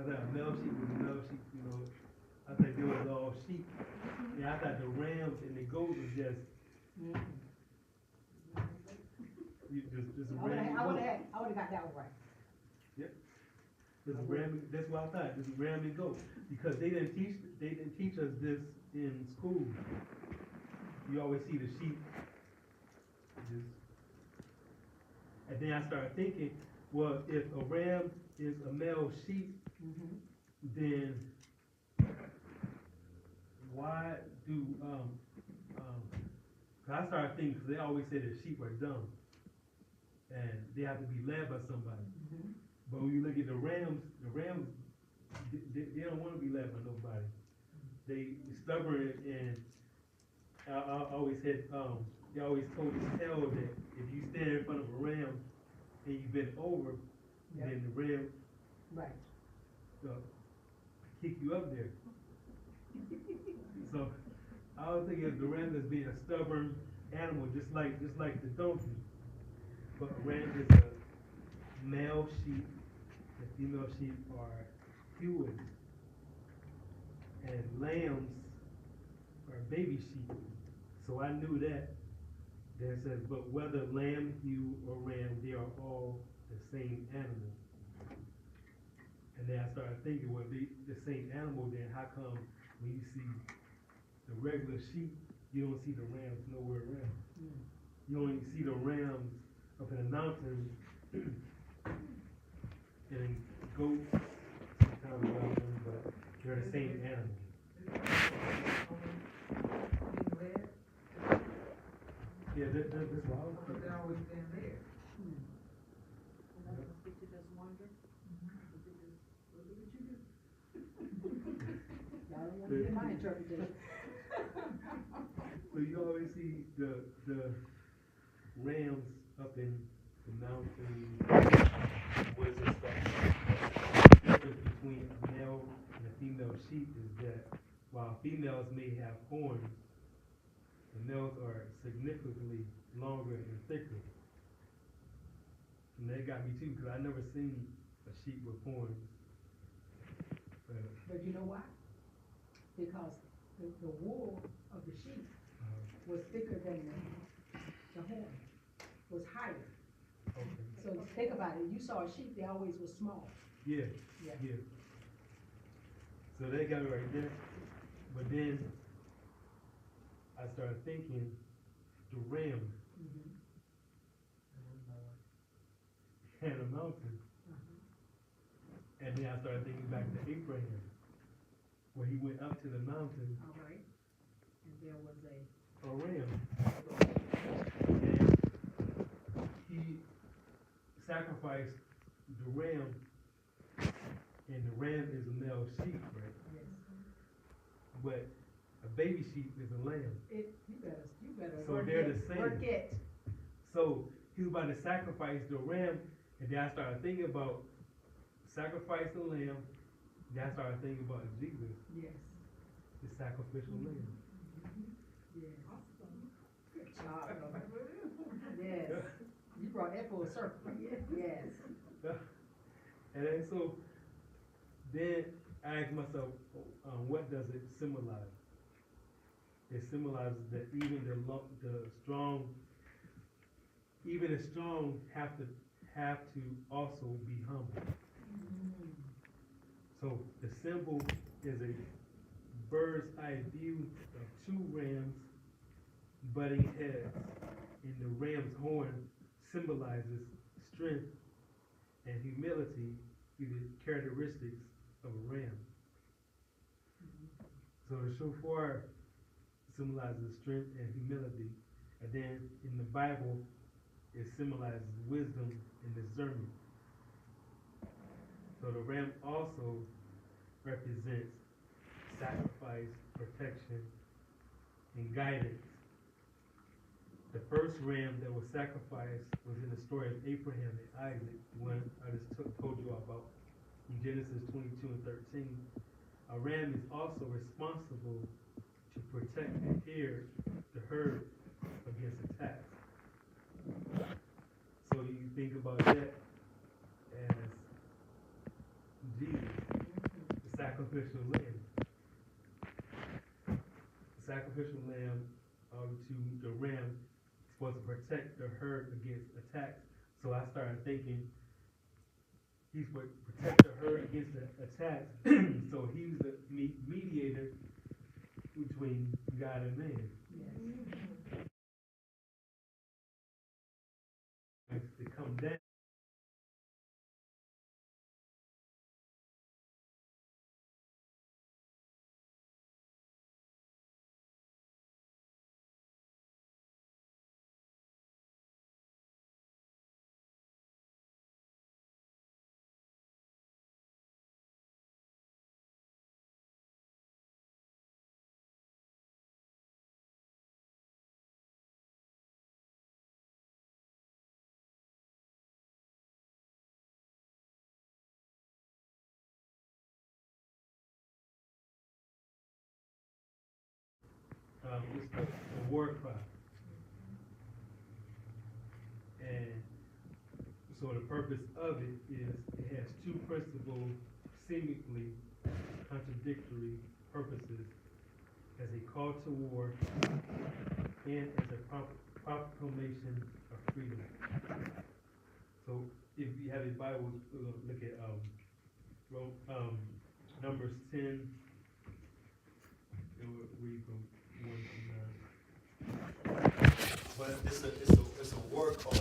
I thought a male sheep was a male sheep, you know. I thought they was all sheep. Yeah, I thought the rams and the goats was just, just a ram and I goat. would've got that one right. Just a ram, that's what I thought, just a ram and goat. Because they didn't teach us this in school. You always see the sheep, just, and then I started thinking, well, if a ram is a male sheep, then why do, 'cause I started thinking, because they always say that sheep are dumb, and they have to be led by somebody. But when you look at the rams, they don't want to be led by nobody. They stubborn, and I always had, they always told this tale that if you stand in front of a ram and you bend over, then the ram Right. kick you up there. So I was thinking of the ram as being a stubborn animal, just like the donkey. But a ram is a male sheep, and female sheep are human, and lambs are baby sheep. So I knew that. That says, but whether lamb, ewe, or ram, they are all the same animal. And then I started thinking, well, they the same animal, then how come when you see the regular sheep, you don't see the rams nowhere around? You only see the rams up in the mountains, and goats sometimes around them, but they're the same animal. Yeah, that's what I was thinking. They're always been there. Y'all don't want to get my interpretation. So you always see the rams up in the mountains, woods and stuff. The difference between a male and a female sheep is that while females may have horns, the males are significantly longer and thicker. And that got me too, because I never seen a sheep with horns. But you know why? Because the wool of the sheep was thicker than the horn, was higher. Okay. So think about it, you saw a sheep, they always was small. Yeah, Yeah. yeah. So that got me right there. But then I started thinking the ram and a mountain. And then I started thinking back to Abraham, where he went up to the mountain, All right. And there was a ram. And he sacrificed the ram, and the ram is a male sheep, right? yes. But a baby sheep is a lamb. You better So work they're it, the same. work it. So he was about to sacrifice the ram, and then I started thinking about sacrifice the lamb. Then I started thinking about Jesus, Yes. the sacrificial lamb. Yes. Good job, brother. Yes. You brought that full circle. Yes. And then so then I asked myself, what does it symbolize? It symbolizes that even the strong have to also be humble. So the symbol is a bird's eye view of two rams butting heads, and the ram's horn symbolizes strength and humility, the characteristics of a ram. So the shofar symbolizes strength and humility, and then in the Bible it symbolizes wisdom and discernment. So the ram also represents sacrifice, protection, and guidance. The first ram that was sacrificed was in the story of Abraham and Isaac, the one I just told you about in Genesis 22 and 13. A ram is also responsible to protect the herd against attacks. So you think about that as Jesus. sacrificial lamb. Sacrificial lamb to the ram is supposed to protect the herd against attacks. So I started thinking he's what protect the herd against the attacks. So he's the mediator between God and man. Yes. To come down. It's the war cry. And so the purpose of it is it has two principal, seemingly contradictory purposes as a call to war and as a proclamation of freedom. So if you have a Bible, look at Numbers 10. It will read from 1 to 9. But it's a war call.